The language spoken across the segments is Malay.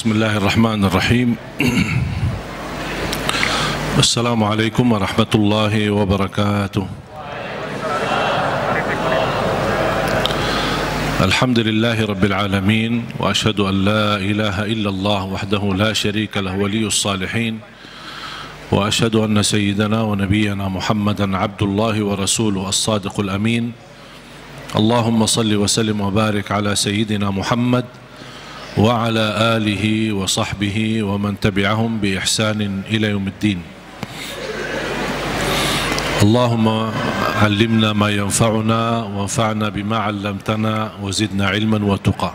Bismillahirrahmanirrahim. Assalamualaikum warahmatullahi wabarakatuh. Alhamdulillahi rabbil alamin. Wa ashhadu an la ilaha illallah wahdahu la sharika lahu waliyus salihin. Wa ashhadu anna sayyidana wa nabiyyana Muhammadan abdullahi wa rasuluhu as-sadiqul amin. Allahumma salli wa sallim wa barik ala sayyidina Muhammad wa ala alihi wa sahbihi wa man tabi'ahum bi ihsanin ila yaumiddin. Allahumma allimna ma yanfa'una wa anfa'na bima 'allamtana wa zidna ilman wa tuqa.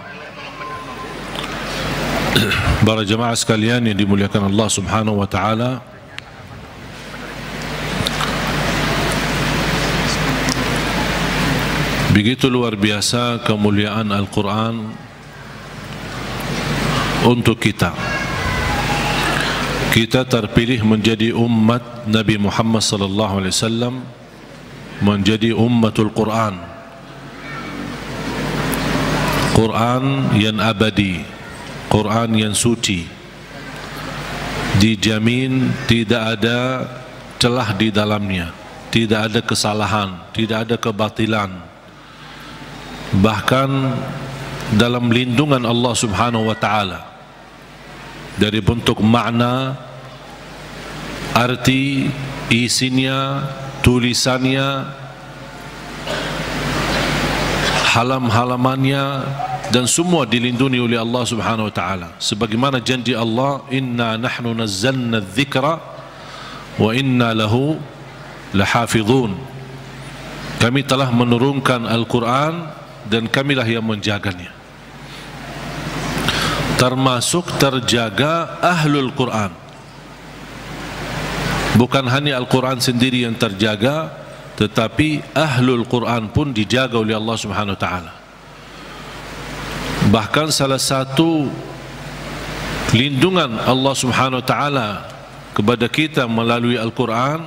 Para jemaah sekalian yang dimuliakan Allah Subhanahu wa taala, begitu luar biasa kemuliaan Al-Quran untuk kita. Kita terpilih menjadi umat Nabi Muhammad sallallahu alaihi wasallam, menjadi ummatul Quran. Quran yang abadi, Quran yang suci, dijamin tidak ada celah di dalamnya, tidak ada kesalahan, tidak ada kebatilan. Bahkan dalam lindungan Allah Subhanahu wa taala, dari bentuk makna, arti, isinya, tulisannya, halam-halamannya, dan semua dilindungi oleh Allah Subhanahu wa taala. Sebagaimana janji Allah, inna nahnu nazzalna dzikra wa inna lahu lahafizun. Kami telah menurunkan Al-Quran dan kamilah yang menjaganya. Termasuk terjaga ahlul Quran. Bukan hanya Al-Quran sendiri yang terjaga, tetapi ahlul Quran pun dijaga oleh Allah Subhanahu wa taala. Bahkan salah satu lindungan Allah Subhanahu wa taala kepada kita melalui Al-Quran,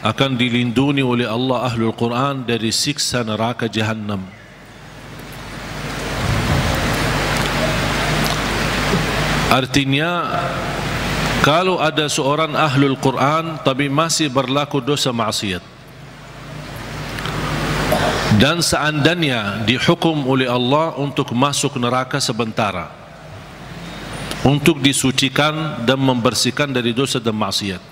akan dilindungi oleh Allah ahlul Quran dari siksa neraka Jahannam. Artinya, kalau ada seorang ahlul Quran tapi masih berlaku dosa maksiat, dan seandainya dihukum oleh Allah untuk masuk neraka sementara, untuk disucikan dan membersihkan dari dosa dan maksiat,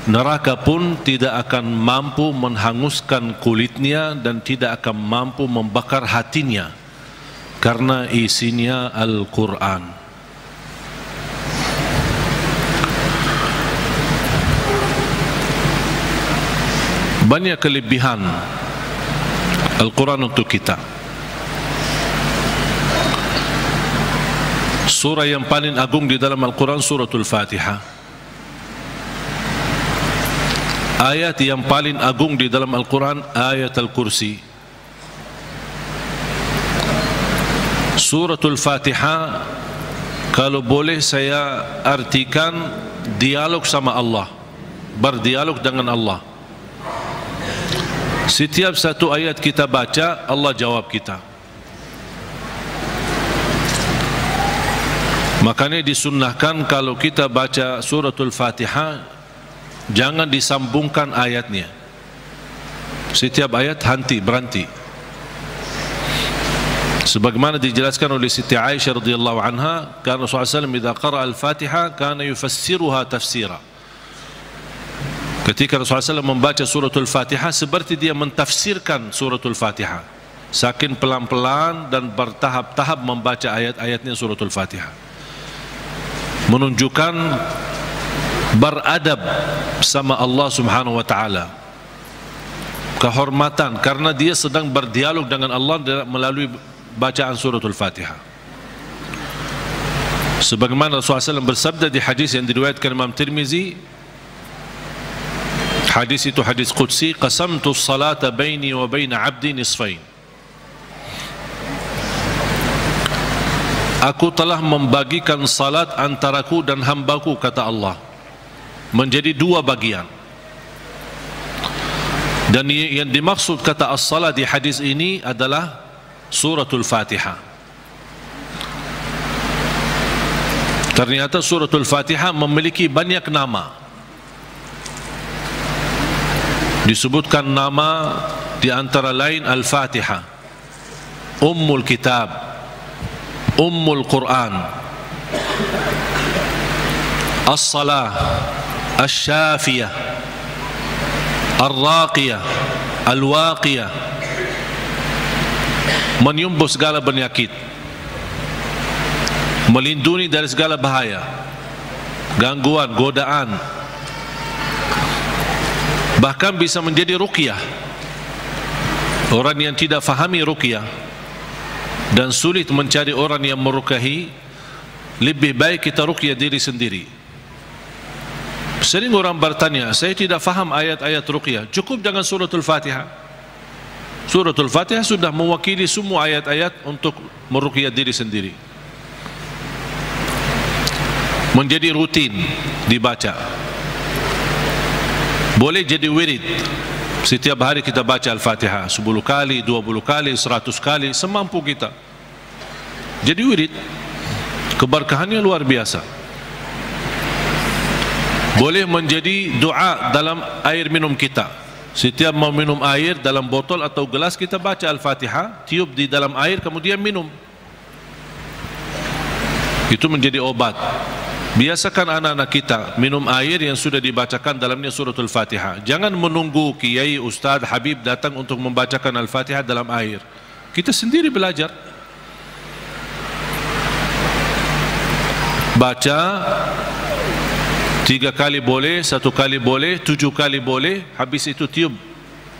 neraka pun tidak akan mampu menghanguskan kulitnya dan tidak akan mampu membakar hatinya, karena isinya Al-Quran. Banyak kelebihan Al-Quran untuk kita. Surah yang paling agung di dalam Al-Quran suratul Fatihah. Ayat yang paling agung di dalam Al-Quran ayat Al-Kursi. Suratul Fatihah, kalau boleh saya artikan, dialog sama Allah, berdialog dengan Allah. Setiap satu ayat kita baca, Allah jawab kita. Makanya disunnahkan kalau kita baca suratul Fatihah, jangan disambungkan ayatnya. Setiap ayat berhenti. Sebagaimana dijelaskan oleh Siti Aisyah radhiyallahu anha, karena Rasulullah SAW idza qara'a al-Fatihah kana yufassiruha tafsira. Ketika Rasulullah SAW membaca suratul Fatihah, seperti dia mentafsirkan suratul Fatihah, saking pelan-pelan dan bertahap-tahap membaca ayat-ayatnya suratul Fatihah, menunjukkan beradab sama Allah Subhanahu wa taala, kehormatan, karena dia sedang berdialog dengan Allah melalui bacaan suratul Fatihah. Sebagaimana Rasulullah SAW bersabda di hadis yang diriwayatkan Imam Tirmizi, hadis itu hadis qudsi, qasamtu salata baini wa baina abdi nisfain. Aku telah membagikan salat antaraku dan hambaku, kata Allah, menjadi dua bagian. Dan yang dimaksud kata as-salat di hadis ini adalah suratul Fatihah. Ternyata suratul Fatihah memiliki banyak nama. Disebutkan nama di antara lain Al-Fatihah, Ummul Kitab, Ummul Quran, As-Salah, Asy-Syafiyah, Ar-Raqiyah, Al-Waqiyah, menyembuh segala penyakit, melindungi dari segala bahaya, gangguan, godaan, bahkan bisa menjadi ruqyah. Orang yang tidak fahami ruqyah dan sulit mencari orang yang meruqyahi, lebih baik kita ruqyah diri sendiri. Sering orang bertanya, saya tidak faham ayat-ayat ruqyah, cukup dengan suratul Fatihah. Suratul Fatihah sudah mewakili semua ayat-ayat untuk meruqyah diri sendiri, menjadi rutin dibaca. Boleh jadi wirid, setiap hari kita baca Al-Fatihah 10 kali, 20 kali, 100 kali, semampu kita. Jadi wirid, keberkahannya luar biasa. Boleh menjadi doa dalam air minum kita. Setiap mau minum air dalam botol atau gelas, kita baca Al-Fatihah, tiup di dalam air, kemudian minum. Itu menjadi obat. Biasakan anak-anak kita minum air yang sudah dibacakan dalamnya suratul Fatihah. Jangan menunggu kiai, ustaz, habib datang untuk membacakan Al-Fatihah dalam air. Kita sendiri belajar. Baca 3 kali boleh, 1 kali boleh, 7 kali boleh. Habis itu tiup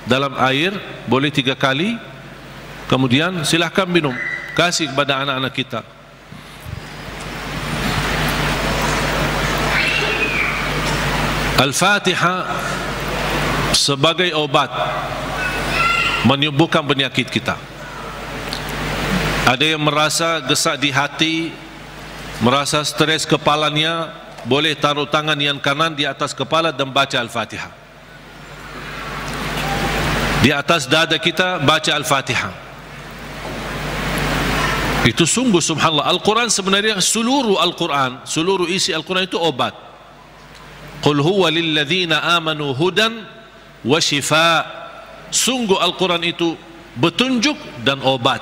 dalam air, boleh 3 kali. Kemudian silahkan minum, kasih kepada anak-anak kita. Al-Fatihah sebagai obat menyembuhkan penyakit kita. Ada yang merasa gesak di hati, merasa stres kepalanya, boleh taruh tangan yang kanan di atas kepala dan baca Al-Fatihah. Di atas dada kita baca Al-Fatihah. Itu sungguh subhanallah. Al-Quran sebenarnya seluruh Al-Quran, seluruh isi Al-Quran itu obat. Qul huwa lilladzina amanu hudan wa shifa. Sungguh Al-Quran itu petunjuk dan obat,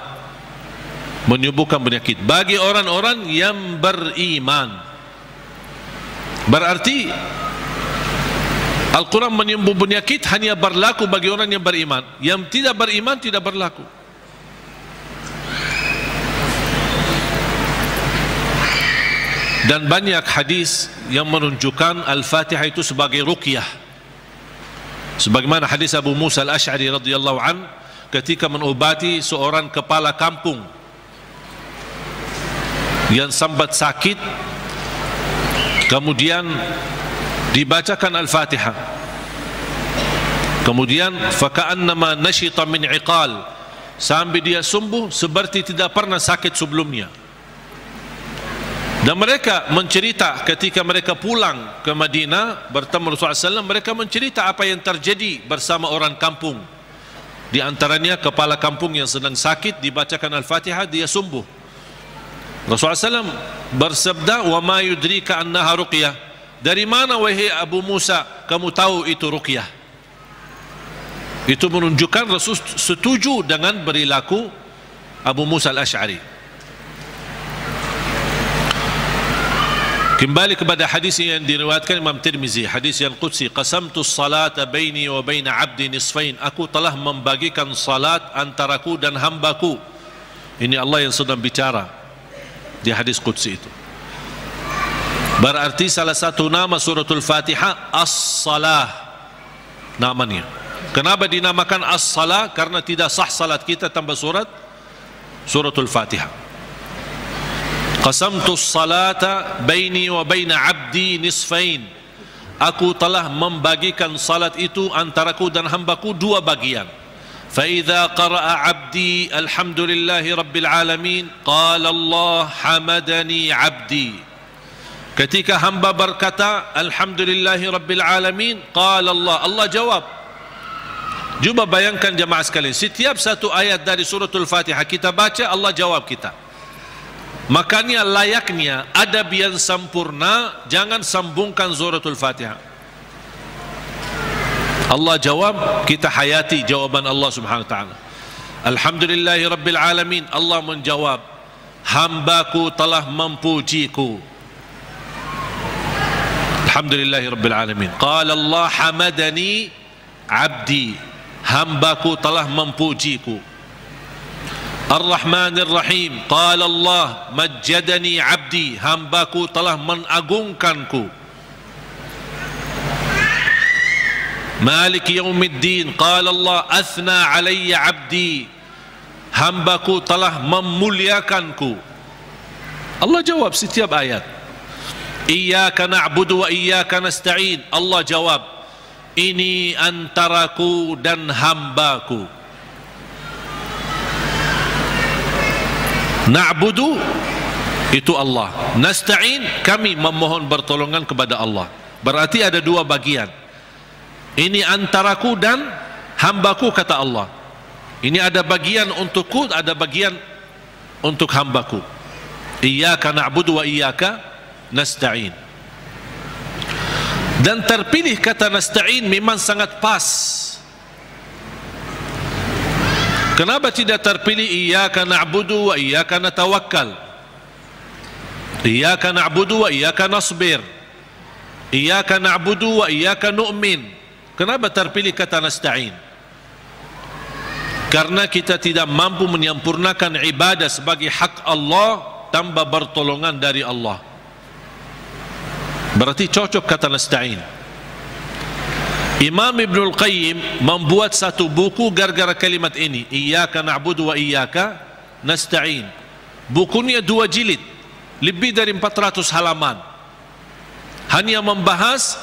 menyembuhkan penyakit bagi orang-orang yang beriman. Berarti Al-Quran menyembuh penyakit hanya berlaku bagi orang yang beriman. Yang tidak beriman tidak berlaku. Dan banyak hadis yang menunjukkan Al-Fatihah itu sebagai ruqyah. Sebagaimana hadis Abu Musa Al-Asy'ari radhiyallahu an ketika mengobati seorang kepala kampung yang sambat sakit, kemudian dibacakan Al-Fatihah, kemudian faka'annama nashita min iqal, sampai dia sembuh seperti tidak pernah sakit sebelumnya. Dan mereka mencerita ketika mereka pulang ke Madinah bertemu Rasulullah SAW, mereka mencerita apa yang terjadi bersama orang kampung. Di antaranya kepala kampung yang sedang sakit, dibacakan Al-Fatihah, dia sembuh. Rasulullah SAW bersabda, wa ma yudrika annaha ruqyah. Dari mana wahai Abu Musa kamu tahu itu ruqyah? Itu menunjukkan Rasul setuju dengan perilaku Abu Musa Al-Asy'ari. Kembali kepada hadis yang diriwayatkan Imam Tirmizi, hadis yang qudsi, qasamtu salata baini wa baina abdi nisfain. Aku telah membagikan salat antaraku dan hambaku. Ini Allah yang sedang bicara di hadis qudsi itu. Berarti salah satu nama suratul Fatihah As-Salah namanya. Kenapa dinamakan As-Salah? Karena tidak sah salat kita tanpa suratul Fatihah. Qasamtu salata baini wa baina abdi nisfain. Aku telah membagikan salat itu antaraku dan hambaku 2 bagian. Fa idza qara'a abdi alhamdulillahi rabbil alamin qala Allah hamadani abdi. Ketika hamba berkata alhamdulillahi rabbil alamin qala Allah, Allah jawab. Cuba bayangkan jemaah sekalian, setiap satu ayat dari suratul Fatihah kita baca, Allah jawab kita. Makanya layaknya adab yang sempurna, jangan sambungkan suratul Fatihah. Allah jawab, kita hayati jawaban Allah Subhanahu wa taala. Alhamdulillahi rabbil alamin. Allah menjawab, hambaku telah memujiku. Alhamdulillahi rabbil alamin. Qala Allah hamadani abdi, hambaku telah memujiku. Ar-Rahmanir Rahim. Qala Allah majjadani abdi, hambaku telah mengagungkanku. Malik Yaumiddin. Qala Allah athna alayya abdi, hambaku telah memuliakanku. Allah jawab setiap ayat. Iyyaka na'budu wa iyyaka nasta'in. Allah jawab, ini antaraku dan hambaku. Na'budu itu Allah, nasta'in kami memohon pertolongan kepada Allah. Berarti ada dua bagian. Ini antaraku dan hambaku, kata Allah. Ini ada bagian untukku, ada bagian untuk hambaku. Iyyaka na'budu wa iyyaka nasta'in. Dan terpilih kata nasta'in memang sangat pas. Kenapa tidak terpilih iyyaka na'budu wa iyyaka natawakkal? Iyyaka na'budu wa iyyaka nasbir. Iyyaka na'budu wa iyyaka nu'min. Kenapa terpilih kata nasta'in? Karena kita tidak mampu menyempurnakan ibadah sebagai hak Allah tanpa pertolongan dari Allah. Berarti cocok kata nasta'in. Imam Ibnul Qayyim membuat satu buku gara-gara kalimat ini, Iyyaka na'budu wa iyyaka nasta'in. Bukunya 2 jilid, lebih dari 400 halaman. Hanya membahas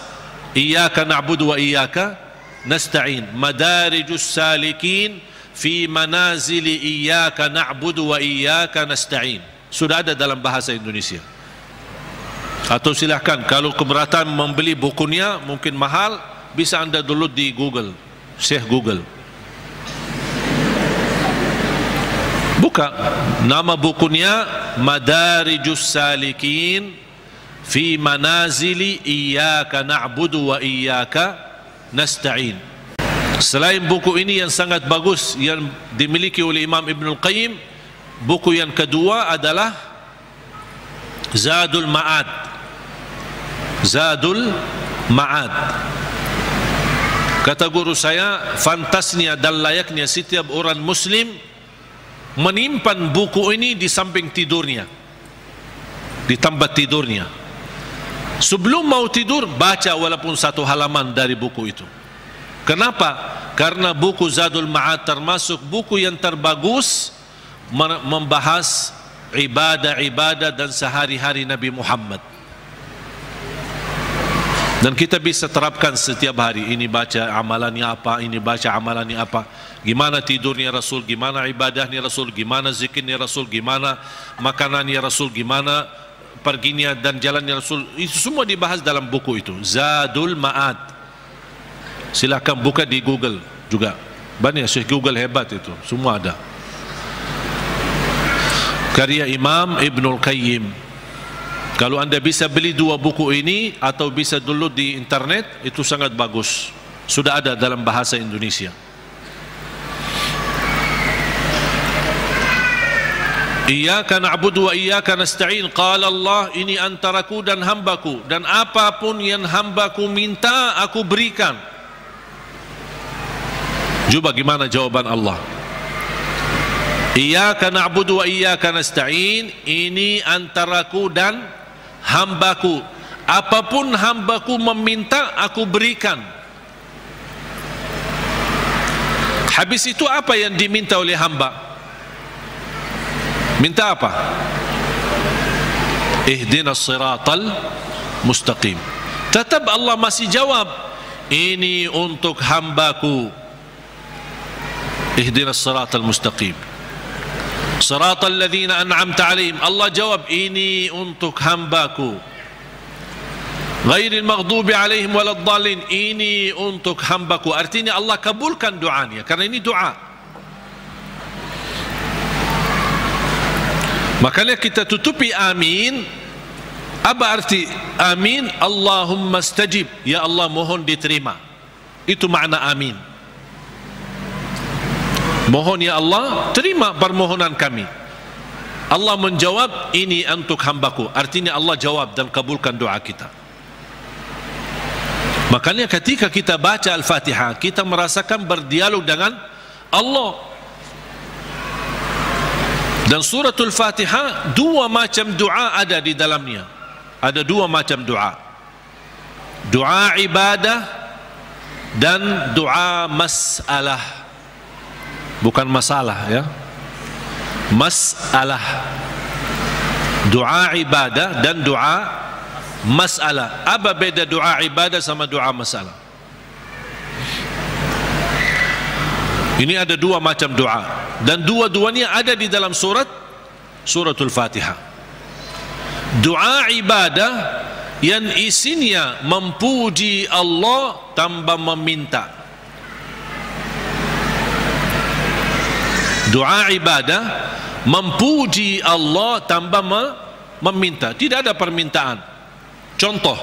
Iyyaka na'budu wa iyyaka nasta'in. Madarijus salikin fi manazili iyyaka na'budu wa iyyaka nasta'in. Sudah ada dalam bahasa Indonesia. Atau silahkan, kalau keberatan membeli bukunya mungkin mahal, bisa anda download di Google, Syekh Google. Buka nama bukunya Madarijus Salikin fi Manazili Iyyaka Na'budu wa Iyyaka Nasta'in. Selain buku ini yang sangat bagus yang dimiliki oleh Imam Ibnul Qayyim, buku yang kedua adalah Zadul Ma'ad. Zadul Ma'ad. Kata guru saya, fantasnya dan layaknya setiap orang muslim menyimpan buku ini di samping tidurnya, di tempat tidurnya. Sebelum mau tidur, baca walaupun 1 halaman dari buku itu. Kenapa? Karena buku Zadul Ma'ad termasuk buku yang terbagus membahas ibadah-ibadah dan sehari-hari Nabi Muhammad. Dan kita bisa terapkan setiap hari. Ini baca amalannya apa, ini baca amalannya apa. Gimana tidurnya Rasul, gimana ibadahnya Rasul, gimana zikirnya Rasul, gimana makanannya Rasul, gimana perginya dan jalannya Rasul. Itu semua dibahas dalam buku itu, Zadul Ma'ad. Silahkan buka di Google juga. Banyak, Syekh Google hebat itu, semua ada. Karya Imam Ibnul Qayyim. Kalau anda bisa beli 2 buku ini atau bisa download di internet, itu sangat bagus. Sudah ada dalam bahasa Indonesia. Iyyaka na'budu wa iyyaka nasta'in. Qala Allah, ini antaraku dan hambaku, dan apapun yang hambaku minta aku berikan. Coba gimana jawaban Allah? Iyyaka na'budu wa iyyaka nasta'in, ini antaraku dan hambaku, apapun hambaku meminta aku berikan. Habis itu apa yang diminta oleh hamba? Minta apa? Ihdinas siratal mustaqim. Tetap Allah masih jawab, ini untuk hambaku. Ihdinas siratal mustaqim, siratal ladzina an'amta 'alaihim. Allah jawab, ini untuk hambaku. Ghairil maghdubi 'alaihim waladdallin, ini untuk hambaku. Artinya Allah kabulkan doanya, karena ini doa. Makanya kita tutupi amin. Apa arti amin? Allahumma stajib, ya Allah mohon diterima. Itu makna amin. Mohon ya Allah, terima permohonan kami. Allah menjawab, ini untuk hambaku. Artinya Allah jawab dan kabulkan doa kita. Makanya ketika kita baca Al-Fatihah, kita merasakan berdialog dengan Allah. Dan suratul Fatihah, dua macam doa ada di dalamnya. Ada dua macam doa. Doa ibadah dan doa masalah. Bukan masalah ya. Masalah. Doa ibadah dan doa masalah. Apa beda doa ibadah sama doa masalah? Ini ada dua macam doa, dan dua-duanya ada di dalam suratul Fatihah. Doa ibadah yang isinya memuji Allah tanpa meminta. Doa ibadah memuji Allah tanpa meminta, tidak ada permintaan. Contoh,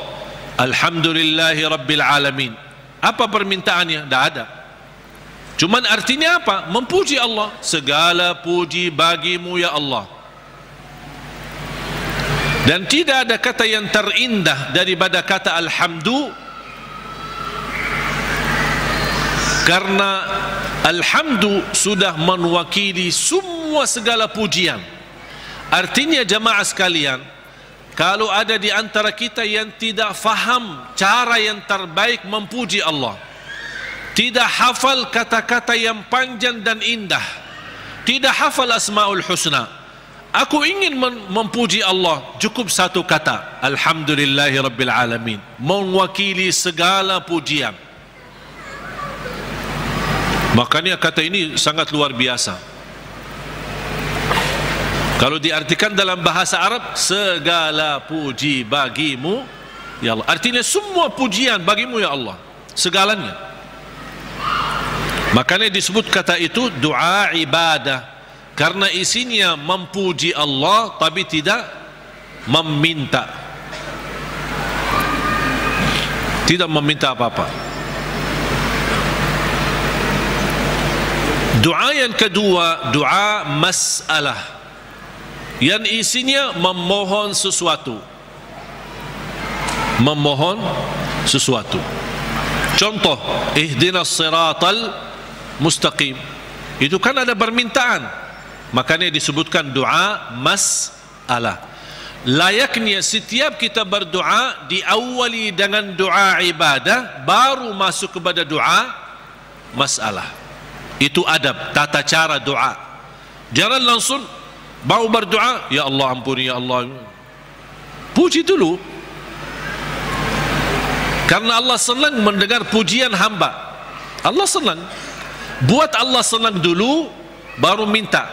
Alhamdulillahi Rabbil Alamin. Apa permintaannya? Tidak ada. Cuman artinya apa? Memuji Allah. Segala puji bagimu ya Allah. Dan tidak ada kata yang terindah daripada kata Alhamdu. Karena Alhamdu sudah mewakili semua segala pujian. Artinya jemaah sekalian, kalau ada di antara kita yang tidak faham cara yang terbaik memuji Allah, tidak hafal kata-kata yang panjang dan indah, tidak hafal Asmaul Husna, aku ingin memuji Allah, cukup satu kata, Alhamdulillahi Rabbil Alamin, mewakili segala pujian. Makanya kata ini sangat luar biasa. Kalau diartikan dalam bahasa Arab, segala puji bagimu ya Allah, artinya semua pujian bagimu ya Allah, segalanya. Makanya disebut kata itu doa ibadah, karena isinya memuji Allah tapi tidak meminta, tidak meminta apa-apa. Doa yang kedua, doa masalah, yang isinya memohon sesuatu. Memohon sesuatu. Contoh, ihdinas siratal mustaqim. Itu kan ada permintaan. Makanya disebutkan doa masalah. Layaknya setiap kita berdoa diawali dengan doa ibadah, baru masuk kepada doa masalah. Itu adab, tata cara doa. Jangan langsung baru berdoa, ya Allah ampuni ya Allah. Puji dulu. Karena Allah senang mendengar pujian hamba. Allah senang. Buat Allah senang dulu, baru minta.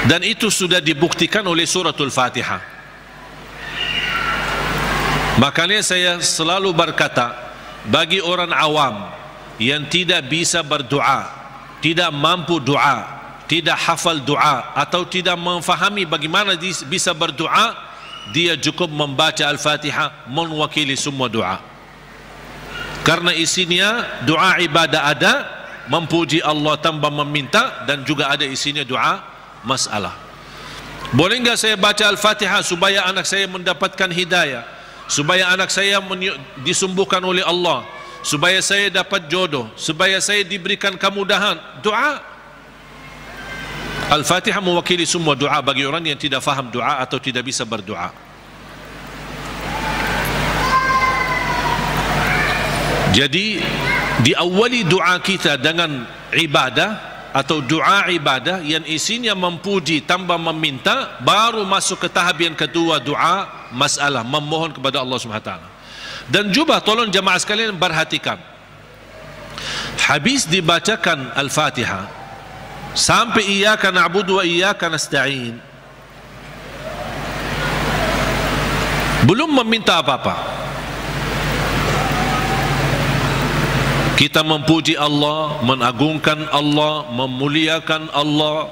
Dan itu sudah dibuktikan oleh suratul Fatihah. Makanya saya selalu berkata, bagi orang awam yang tidak bisa berdoa, tidak mampu doa, tidak hafal doa, atau tidak memfahami bagaimana bisa berdoa, dia cukup membaca Al-Fatihah, mewakili semua doa. Karena isinya doa ibadah ada, memuji Allah tanpa meminta, dan juga ada isinya doa masalah. Boleh enggak saya baca Al-Fatihah supaya anak saya mendapatkan hidayah, supaya anak saya disembuhkan oleh Allah, supaya saya dapat jodoh, supaya saya diberikan kemudahan? Doa. Al-Fatihah mewakili semua doa bagi orang yang tidak faham doa atau tidak bisa berdoa. Jadi diawali doa kita dengan ibadah atau doa ibadah yang isinya memuji tanpa meminta, baru masuk ke tahap yang kedua, doa masalah, memohon kepada Allah Subhanahu wa taala. Dan juga tolong jemaah sekalian perhatikan, habis dibacakan Al-Fatihah sampai iyyaka na'budu wa iyyaka nasta'in, belum meminta apa-apa. Kita memuji Allah, mengagungkan Allah, memuliakan Allah,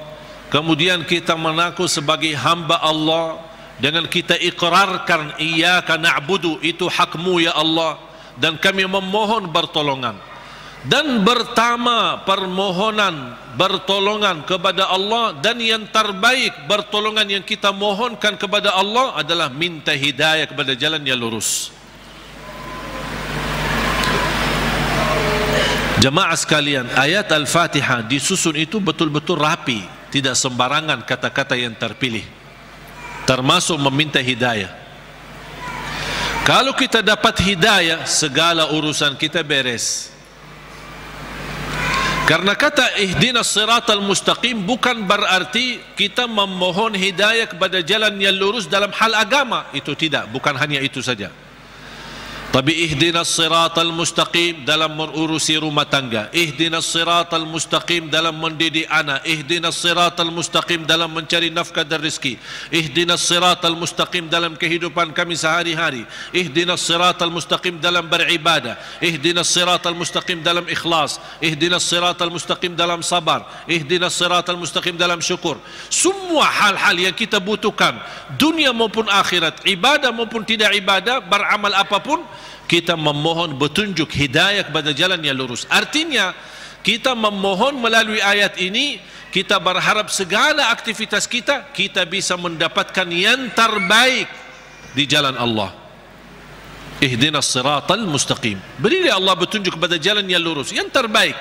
kemudian kita mengaku sebagai hamba Allah, dengan kita ikrarkan iyyaka na'budu, itu hakmu ya Allah, dan kami memohon pertolongan. Dan pertama permohonan bertolongan kepada Allah, dan yang terbaik pertolongan yang kita mohonkan kepada Allah adalah minta hidayah kepada jalan yang lurus. Jemaah sekalian, ayat Al-Fatihah disusun itu betul-betul rapi, tidak sembarangan kata-kata yang terpilih, termasuk meminta hidayah. Kalau kita dapat hidayah, segala urusan kita beres. Karena kata ihdinas siratal mustaqim bukan berarti kita memohon hidayah kepada jalan yang lurus dalam hal agama. Itu tidak, bukan hanya itu saja. Tapi ihdinas siratal mustaqim dalam mengurusi rumah tangga, ihdinas siratal mustaqim dalam mendidik anak, ihdinas siratal mustaqim dalam mencari nafkah dan rezeki, ihdinas siratal mustaqim dalam kehidupan kami sehari-hari, ihdinas siratal mustaqim dalam beribadah, ihdinas siratal mustaqim dalam ikhlas, ihdinas siratal mustaqim dalam sabar, ihdinas siratal mustaqim dalam syukur. Semua hal-hal yang kita butuhkan, dunia maupun akhirat, ibadah maupun tidak ibadah, beramal apapun, kita memohon petunjuk hidayah kepada jalan yang lurus. Artinya kita memohon melalui ayat ini, kita berharap segala aktivitas kita bisa mendapatkan yang terbaik di jalan Allah. Ihdinas siratal mustaqim, berilah Allah petunjuk kepada jalan yang lurus, yang terbaik.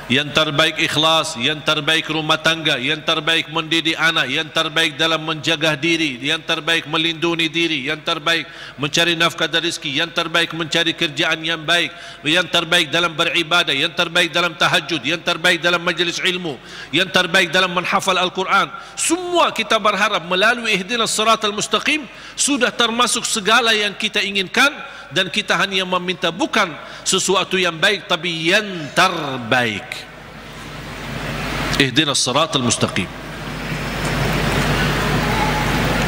Yang terbaik ikhlas, yang terbaik rumah tangga, yang terbaik mendidik anak, yang terbaik dalam menjaga diri, yang terbaik melindungi diri, yang terbaik mencari nafkah dan rezeki, yang terbaik mencari kerjaan yang baik, yang terbaik dalam beribadah, yang terbaik dalam tahajud, yang terbaik dalam majlis ilmu, yang terbaik dalam menghafal Al-Quran. Semua kita berharap melalui ihdinas siratal mustaqim sudah termasuk segala yang kita inginkan, dan kita hanya meminta bukan sesuatu yang baik tapi yang terbaik. Ihdinas siratal mustaqim.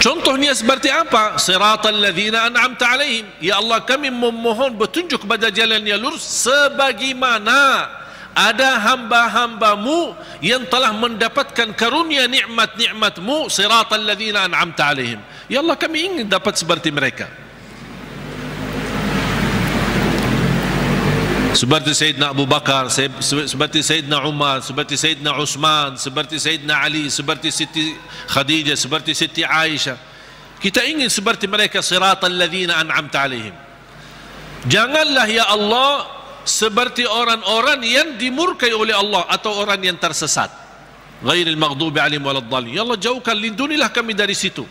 Contohnya seperti apa? Siratal ladzina an'amta alaihim. Ya Allah, kami memohon petunjuk kepada jalan yang lurus sebagaimana ada hamba-hambamu yang telah mendapatkan karunia nikmat-nikmatmu. Siratal ladzina an'amta alaihim. Ya Allah, kami ingin dapat seperti mereka. Seperti Sayyidina Abu Bakar, seperti Sayyidina Umar, seperti Sayyidina Utsman, seperti Sayyidina Ali, seperti Siti Khadijah, seperti Siti Aisyah. Kita ingin seperti mereka, siratal ladzina an'amta alaihim. Janganlah ya Allah seperti orang-orang yang dimurkai oleh Allah atau orang yang tersesat. Ghairil maghdubi alaihim waladdallin. Ya Allah, jauhkan, lindungilah kami dari situ,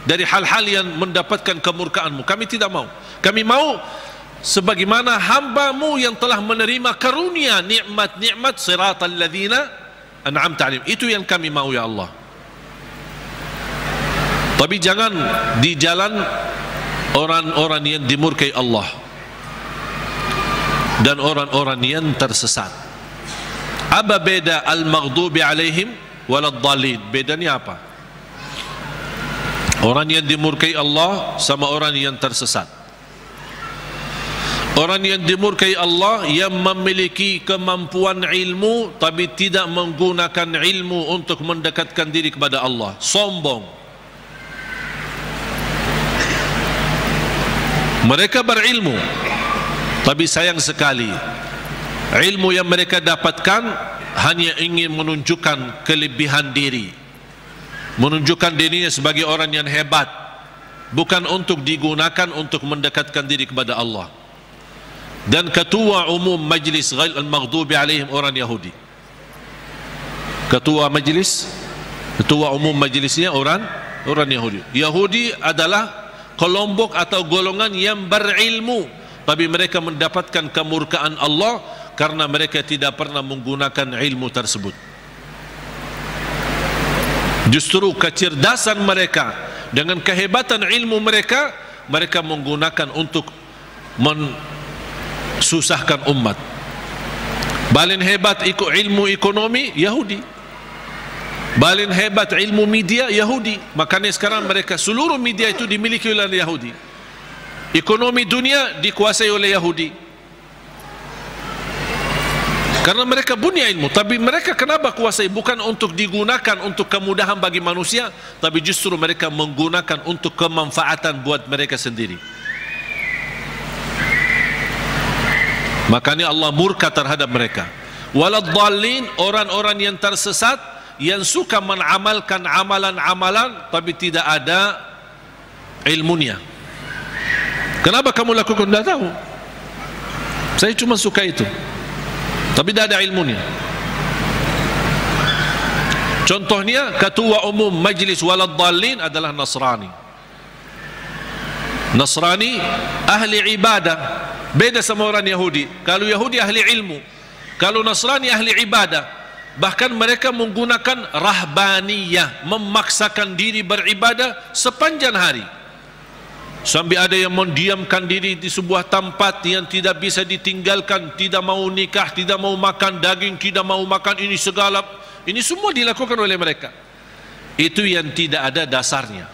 dari hal-hal yang mendapatkan kemurkaan-Mu. Kami tidak mau. Kami mau sebagaimana hamba-Mu yang telah menerima karunia nikmat-nikmat, siratal ladzina an'amta alaihim. Itu yang kami mau ya Allah. Tapi jangan di jalan orang-orang yang dimurkai Allah dan orang-orang yang tersesat. Apa beda al-maghdubi alaihim waladdallin? Bedanya apa? Orang yang dimurkai Allah sama orang yang tersesat. Orang yang dimurkai Allah yang memiliki kemampuan ilmu tapi tidak menggunakan ilmu untuk mendekatkan diri kepada Allah, sombong. Mereka berilmu tapi sayang sekali ilmu yang mereka dapatkan hanya ingin menunjukkan kelebihan diri, menunjukkan dirinya sebagai orang yang hebat, bukan untuk digunakan untuk mendekatkan diri kepada Allah. Dan ketua umum majlis al-maghdubi alaihim orang Yahudi. Ketua umum majlisnya orang Yahudi. Yahudi adalah kelompok atau golongan yang berilmu, tapi mereka mendapatkan kemurkaan Allah karena mereka tidak pernah menggunakan ilmu tersebut. Justru kecerdasan mereka dengan kehebatan ilmu mereka, mereka menggunakan untuk susahkan umat. Paling hebat ilmu ekonomi Yahudi, paling hebat ilmu media Yahudi. Makanya sekarang mereka seluruh media itu dimiliki oleh Yahudi. Ekonomi dunia dikuasai oleh Yahudi. Karena mereka punya ilmu, tapi mereka kenapa kuasai? Bukan untuk digunakan untuk kemudahan bagi manusia, tapi justru mereka menggunakan untuk kemanfaatan buat mereka sendiri. Makanya Allah murka terhadap mereka. Waladhdallin, orang-orang yang tersesat, yang suka mengamalkan amalan-amalan tapi tidak ada ilmunya. Kenapa kamu lakukan? Tidak tahu. Saya cuma suka itu, tapi tidak ada ilmunya. Contohnya, ketua umum majlis Waladhdallin adalah Nasrani. Nasrani ahli ibadah, beda sama orang Yahudi. Kalau Yahudi ahli ilmu, kalau Nasrani ahli ibadah. Bahkan mereka menggunakan rahbaniyah, memaksakan diri beribadah sepanjang hari. Sampai ada yang mendiamkan diri di sebuah tempat yang tidak bisa ditinggalkan, tidak mau nikah, tidak mau makan daging, tidak mau makan ini segala. Ini semua dilakukan oleh mereka. Itu yang tidak ada dasarnya,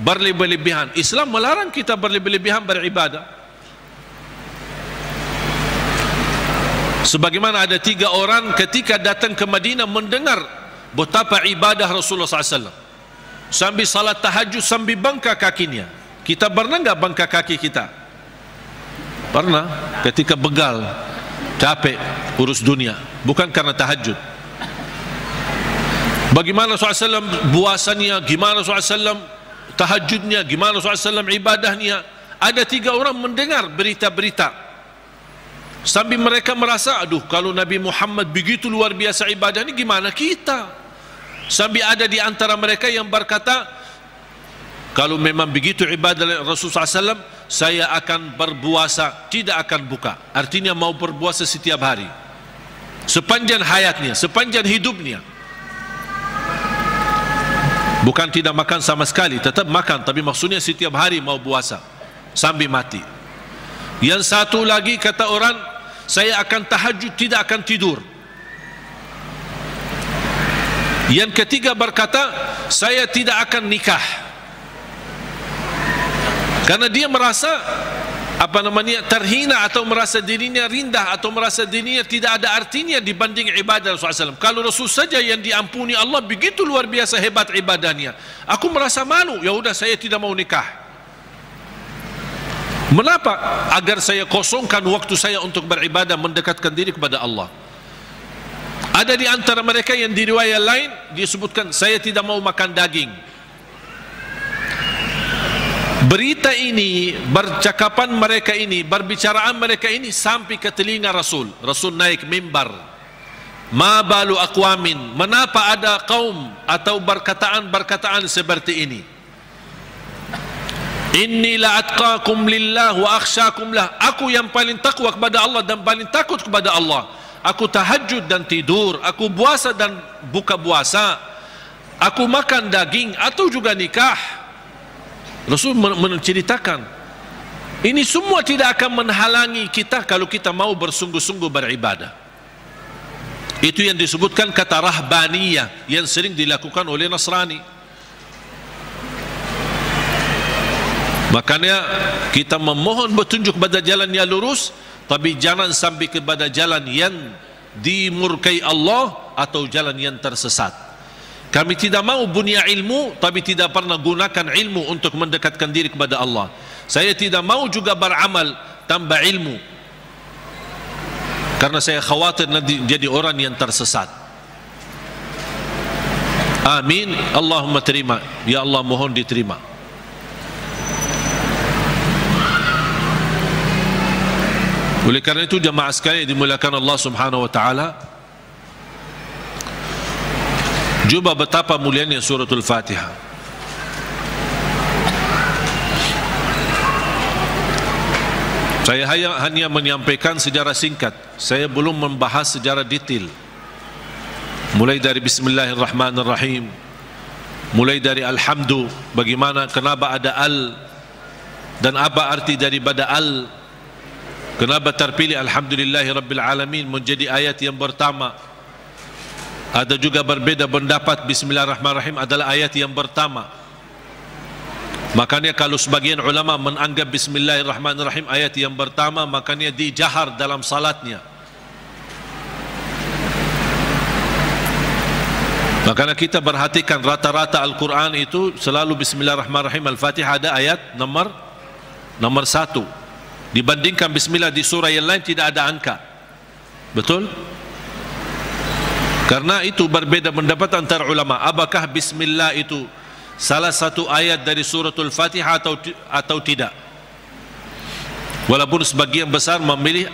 berlebih-lebihan. Islam melarang kita berlebih-lebihan beribadah. Sebagaimana ada 3 orang ketika datang ke Madinah mendengar betapa ibadah Rasulullah SAW, sambil salat tahajud, sambil bangka kakinya. Kita pernah enggak bangka kaki kita? Pernah, ketika begal, capek, urus dunia, bukan karena tahajud. Bagaimana SAW puasanya, gimana SAW tahajudnya, gimana SAW ibadahnya. Ada 3 orang mendengar berita-berita, sambil mereka merasa, aduh, kalau Nabi Muhammad begitu luar biasa ibadahnya, gimana kita? Sambil ada di antara mereka yang berkata, kalau memang begitu ibadah Rasulullah SAW, saya akan berpuasa, tidak akan buka. Artinya mau berpuasa setiap hari, sepanjang hayatnya, sepanjang hidupnya. Bukan tidak makan sama sekali, tetap makan, tapi maksudnya setiap hari mau puasa sampai mati. Yang satu lagi kata orang, saya akan tahajud, tidak akan tidur. Yang ketiga berkata, saya tidak akan nikah. Karena dia merasa terhina, atau merasa dirinya rendah, atau merasa dirinya tidak ada artinya dibanding ibadah Rasulullah SAW. Kalau Rasul saja yang diampuni Allah begitu luar biasa hebat ibadahnya, aku merasa malu, ya udah saya tidak mau nikah. Mengapa? Agar saya kosongkan waktu saya untuk beribadah, mendekatkan diri kepada Allah. Ada di antara mereka yang di riwayat lain disebutkan, saya tidak mau makan daging. Berita ini, bercakapan mereka ini, berbicaraan mereka ini sampai ke telinga Rasul. Rasul naik mimbar. Ma balu aqwamin, menapa ada kaum atau berkataan seperti ini? Inni la atqakum lillah wa akhsyakum lah. Aku yang paling takwa kepada Allah dan paling takut kepada Allah. Aku tahajud dan tidur, aku puasa dan buka puasa, aku makan daging atau juga nikah. Rasul menceritakan ini semua tidak akan menghalangi kita kalau kita mau bersungguh-sungguh beribadah. Itu yang disebutkan kata rahbaniyah yang sering dilakukan oleh Nasrani. Makanya kita memohon petunjuk pada jalan yang lurus, tapi jangan sampai kepada jalan yang dimurkai Allah atau jalan yang tersesat. Kami tidak mau punya ilmu tapi tidak pernah gunakan ilmu untuk mendekatkan diri kepada Allah. Saya tidak mau juga beramal tanpa ilmu, karena saya khawatir nanti jadi orang yang tersesat. Amin. Allahumma terima. Ya Allah, mohon diterima. Oleh karena itu jemaah sekalian dimuliakan Allah Subhanahu wa taala, coba betapa mulianya suratul Fatihah. Saya hanya menyampaikan sejarah singkat. Saya belum membahas sejarah detail. Mulai dari Bismillahirrahmanirrahim, mulai dari Alhamdu, bagaimana, kenapa ada al, dan apa arti daripada al, kenapa terpilih Alhamdulillahirrabbilalamin menjadi ayat yang pertama. Ada juga berbeda pendapat Bismillahirrahmanirrahim adalah ayat yang pertama. Makanya kalau sebagian ulama menganggap Bismillahirrahmanirrahim ayat yang pertama, makanya dijahar dalam salatnya. Makanya kita perhatikan rata-rata Al-Quran itu selalu Bismillahirrahmanirrahim. Al-Fatihah ada ayat nomor 1. Dibandingkan Bismillah di surah yang lain tidak ada angka. Betul? Karena itu berbeda pendapat antara ulama. Apakah Bismillah itu salah satu ayat dari suratul Fatihah atau tidak? Walaupun sebagian besar memilih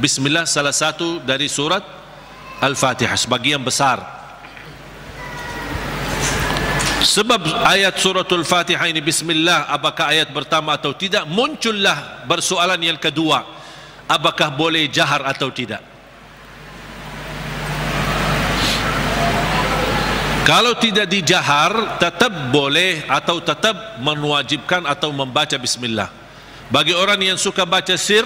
Bismillah salah satu dari surat Al-Fatihah, sebagian besar. Sebab ayat suratul Fatihah ini Bismillah, apakah ayat pertama atau tidak, muncullah persoalan yang kedua, apakah boleh jahar atau tidak. Kalau tidak dijahar, tetap boleh atau tetap mewajibkan atau membaca Bismillah. Bagi orang yang suka baca sir,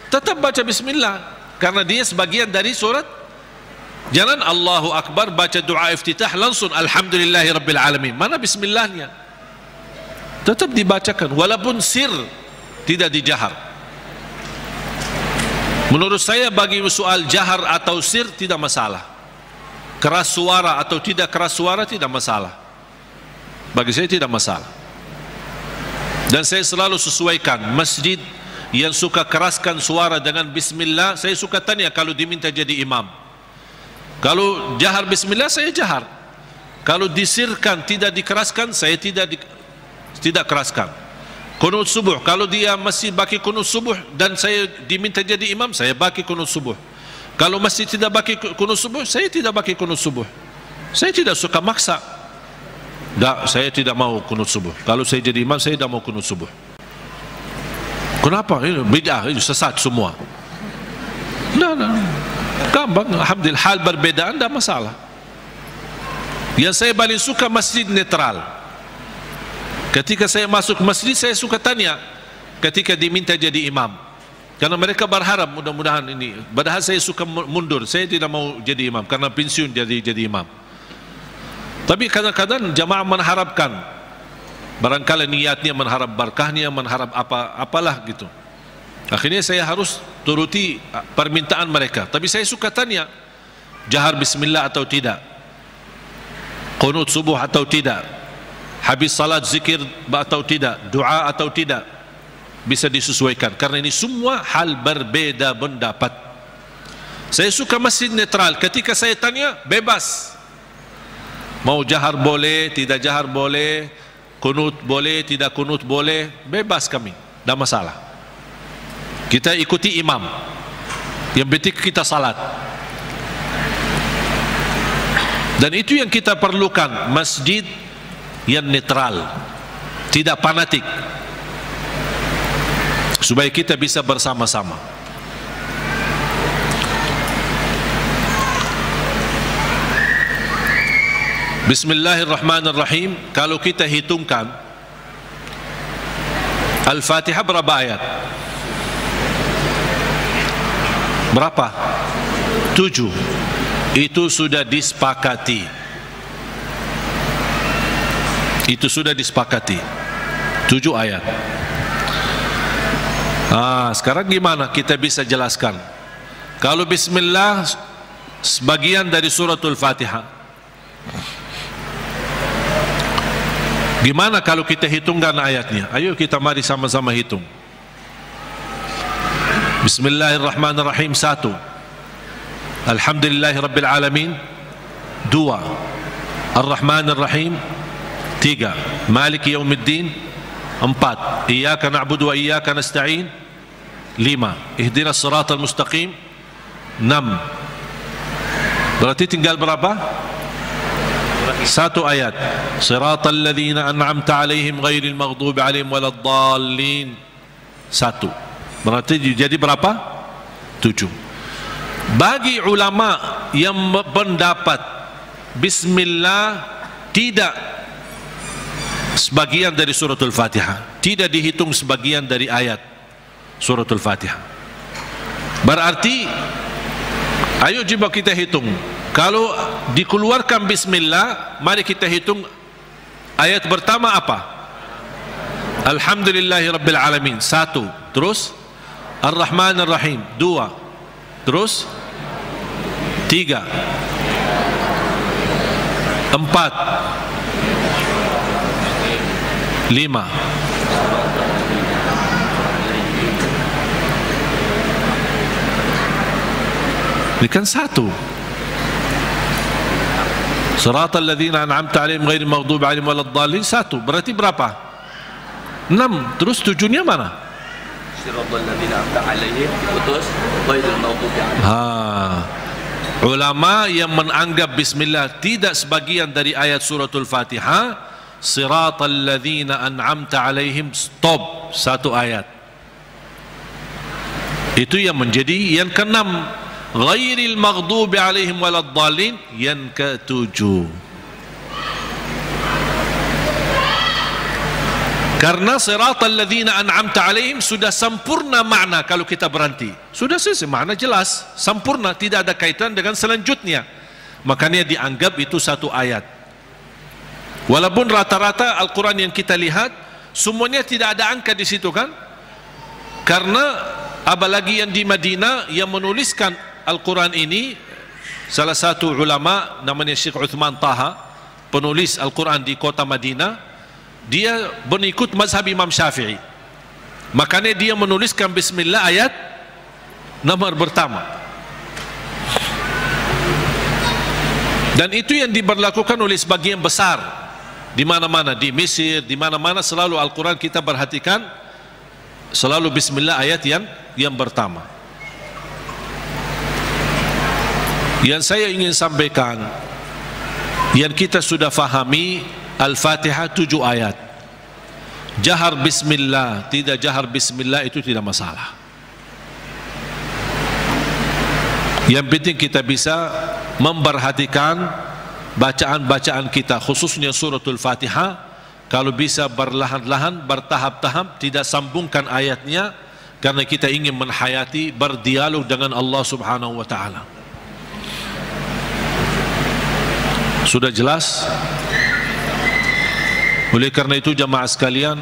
tetap baca Bismillah, karena dia sebagian dari surat. Jangan Allahu Akbar baca doa iftitah langsung Alhamdulillahi Rabbil Alamin. Mana Bismillahnya? Tetap dibacakan, walaupun sir, tidak dijahar. Menurut saya bagi soal jahar atau sir tidak masalah. Keras suara atau tidak keras suara tidak masalah. Bagi saya tidak masalah. Dan saya selalu sesuaikan. Masjid yang suka keraskan suara dengan Bismillah, saya suka tanya kalau diminta jadi imam. Kalau jahar Bismillah, saya jahar. Kalau disirkan tidak dikeraskan, saya tidak keraskan. Qunut subuh, kalau dia masih baki qunut subuh dan saya diminta jadi imam, saya baki qunut subuh. Kalau masih tidak baki qunut subuh, saya tidak baki qunut subuh. Saya tidak suka maksa. Tak, saya tidak mau qunut subuh. Kalau saya jadi imam, saya tidak mau qunut subuh. Kenapa? Ini bid'ah, ini sesat semua. Nah, gampang. Alhamdulillah, hal berbedaan tidak masalah. Yang saya paling suka masjid netral. Ketika saya masuk masjid, saya suka tanya ketika diminta jadi imam. Karena mereka berharap mudah-mudahan ini. Padahal saya suka mundur, saya tidak mau jadi imam karena pensiun jadi imam. Tapi kadang-kadang jamaah mengharapkan, barangkali niatnya mengharap berkahnya, mengharap apalah gitu. Akhirnya saya harus turuti permintaan mereka. Tapi saya suka tanya, jahar Bismillah atau tidak, qunut subuh atau tidak, habis salat zikir atau tidak, doa atau tidak. Bisa disesuaikan, karena ini semua hal berbeda pendapat. Saya suka masjid netral. Ketika saya tanya, bebas. Mau jahar boleh, tidak jahar boleh, kunut boleh, tidak kunut boleh, bebas kami, tidak masalah. Kita ikuti imam, yang penting kita salat. Dan itu yang kita perlukan, masjid yang netral, tidak fanatik, supaya kita bisa bersama-sama. Bismillahirrahmanirrahim. Kalau kita hitungkan Al-Fatihah berapa ayat? Berapa? 7. Itu sudah disepakati. Itu sudah disepakati. 7 ayat. Sekarang gimana kita bisa jelaskan? Kalau Bismillah sebagian dari suratul Fatihah, gimana kalau kita hitungkan ayatnya? Ayo kita mari sama-sama hitung. Bismillahirrahmanirrahim 1, Alhamdulillahi Rabbil Alamin 2, Ar-Rahmanir-Rahim 3, Maliki Yaumiddin 4, Iyyaka na'budu wa iyyaka nasta'in 5, Ihdinas siratal mustaqim 6. Berarti tinggal berapa? 1 ayat. Siratal ladzina an'amta 'alaihim ghairil maghdubi 'alaihim waladdallin 1. Berarti jadi berapa? 7. Bagi ulama yang pendapat Bismillah tidak sebagian dari suratul Fatihah, tidak dihitung sebagian dari ayat suratul Fatihah, berarti ayo coba kita hitung. Kalau dikeluarkan Bismillah, mari kita hitung ayat pertama apa? Alhamdulillahi Rabbil Alamin 1, terus Ar-Rahmanir-Rahim 2, terus 3, 4, 5. Ini kan 1. Siratal ladzina an'amta 'alaihim ghairil maghdubi 'alaihim waladdallin 1. Berarti berapa? 6. Terus 7-nya mana? Siratal ladzina an'amta 'alaihim putus ghairil maghdubi 'alaihim. Ulama yang menganggap bismillah tidak sebagian dari ayat suratul Fatihah, siratal ladzina an'amta 'alaihim, stop, 1 ayat. Itu yang menjadi yang ke-6. Ghairil maghdubi 'alaihim waladdallin yang ke-7. Karena siratal ladzina an'amta 'alaihim sudah sempurna makna kalau kita berhenti. Sudah selesai, makna jelas, sempurna, tidak ada kaitan dengan selanjutnya. Makanya dianggap itu 1 ayat. Walaupun rata-rata Al-Quran yang kita lihat semuanya tidak ada angka di situ kan? Karena apalagi yang di Madinah yang menuliskan Al-Quran ini, salah satu ulama namanya Syekh Uthman Taha, penulis Al-Quran di kota Madinah, dia mengikut mazhab Imam Syafi'i. Makanya dia menuliskan bismillah ayat nomor pertama. Dan itu yang diberlakukan oleh sebagian besar di mana-mana, di Mesir, di mana-mana selalu Al-Quran kita perhatikan selalu bismillah ayat yang pertama. Yang saya ingin sampaikan, yang kita sudah fahami, Al-Fatihah 7 ayat. Jahar bismillah, tidak jahar bismillah itu tidak masalah. Yang penting kita bisa memperhatikan bacaan-bacaan kita, khususnya suratul Fatihah. Kalau bisa berlahan-lahan, bertahap-tahap, tidak sambungkan ayatnya, karena kita ingin menhayati, berdialog dengan Allah subhanahu wa ta'ala. Sudah jelas? Oleh karena itu jamaah sekalian,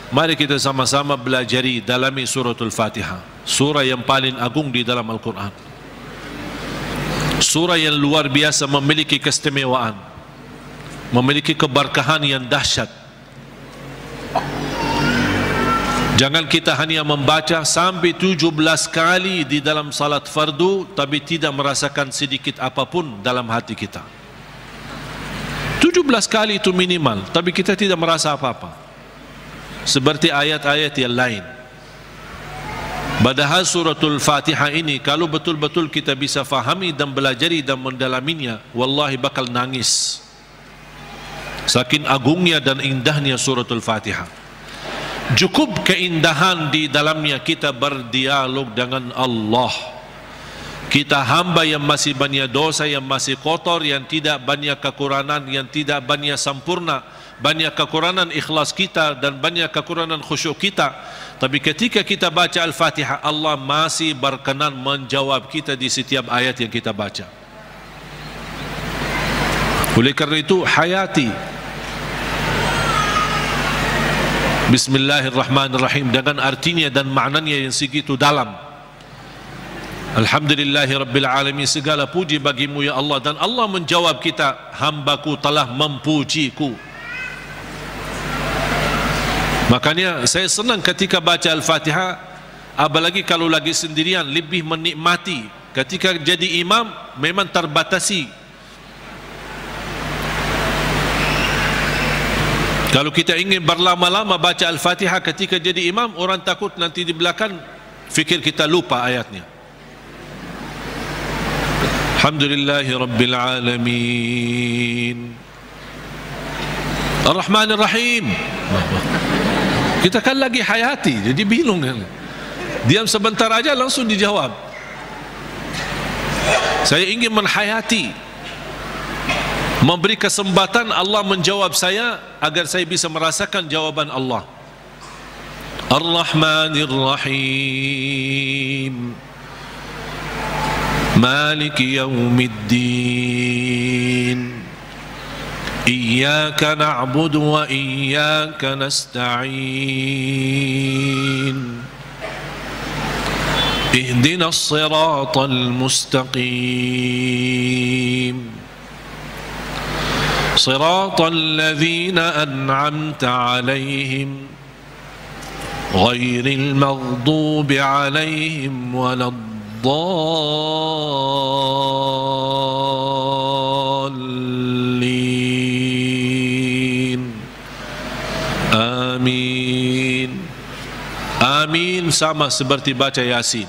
mari kita sama-sama belajari dalami suratul Fatihah, surah yang paling agung di dalam Al-Quran, surah yang luar biasa, memiliki keistimewaan, memiliki keberkahan yang dahsyat. Jangan kita hanya membaca sampai 17 kali di dalam salat fardu tapi tidak merasakan sedikit apapun dalam hati kita. 17 kali itu minimal, tapi kita tidak merasa apa-apa, seperti ayat-ayat yang lain. Padahal suratul Fatihah ini kalau betul-betul kita bisa fahami dan belajari dan mendalaminya, wallahi bakal nangis saking agungnya dan indahnya suratul Fatihah. Cukup keindahan di dalamnya kita berdialog dengan Allah. Kita hamba yang masih banyak dosa, yang masih kotor, yang tidak banyak kekurangan, yang tidak banyak sempurna, banyak kekurangan ikhlas kita dan banyak kekurangan khusyuk kita. Tapi ketika kita baca Al-Fatihah, Allah masih berkenan menjawab kita di setiap ayat yang kita baca. Oleh karena itu hayati Bismillahirrahmanirrahim dengan artinya dan maknanya yang segitu dalam. Alhamdulillahirrabbilalamin, segala puji bagimu ya Allah. Dan Allah menjawab kita, hambaku telah mempujiku. Makanya saya senang ketika baca Al-Fatihah, apalagi kalau lagi sendirian, lebih menikmati. Ketika jadi imam memang terbatasi. Kalau kita ingin berlama-lama baca Al-Fatihah ketika jadi imam, orang takut nanti di belakang fikir kita lupa ayatnya. Alhamdulillahirrabbilalamin, Ar-Rahmanir-Rahim. Kita kan lagi hayati, jadi bingung kan. Diam sebentar aja langsung dijawab. Saya ingin menhayati, memberi kesempatan Allah menjawab saya agar saya bisa merasakan jawaban Allah. Ar-Rahmanir-Rahim, Maliki Yawmiddin, Iyyaka na'budu wa iyyaka nasta'in, Ihdinas siratal mustaqim, Siratal ladzina an'amta 'alaihim ghairil maghdubi 'alaihim waladdallin. Amin. Amin sama seperti baca Yasin.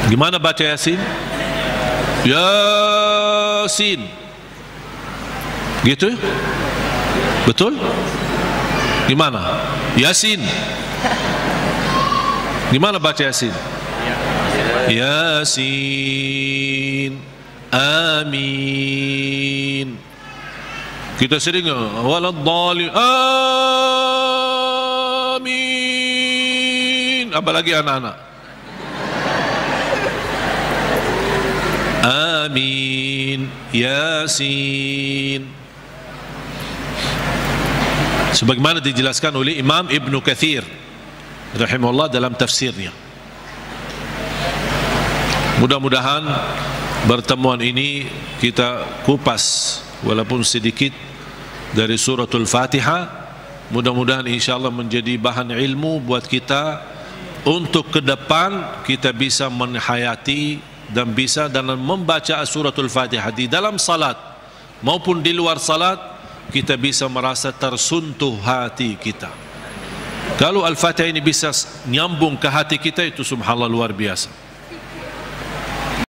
Gimana baca Yasin? Yasin. Gitu? Betul? Gimana? Yasin. Gimana baca Yasin? Yasin. Amin. Kita sering waladdallin. Amin. Apalagi anak-anak. Amin. Yasin. Sebagaimana dijelaskan oleh Imam Ibn Kathir rahimahullah dalam tafsirnya. Mudah-mudahan pertemuan ini kita kupas walaupun sedikit dari suratul Fatihah. Mudah-mudahan insyaAllah menjadi bahan ilmu buat kita untuk ke depan kita bisa menghayati dan bisa dalam membaca suratul Fatihah di dalam salat maupun di luar salat, kita bisa merasa tersentuh hati kita. Kalau Al-Fatihah ini bisa nyambung ke hati kita, itu subhanallah luar biasa.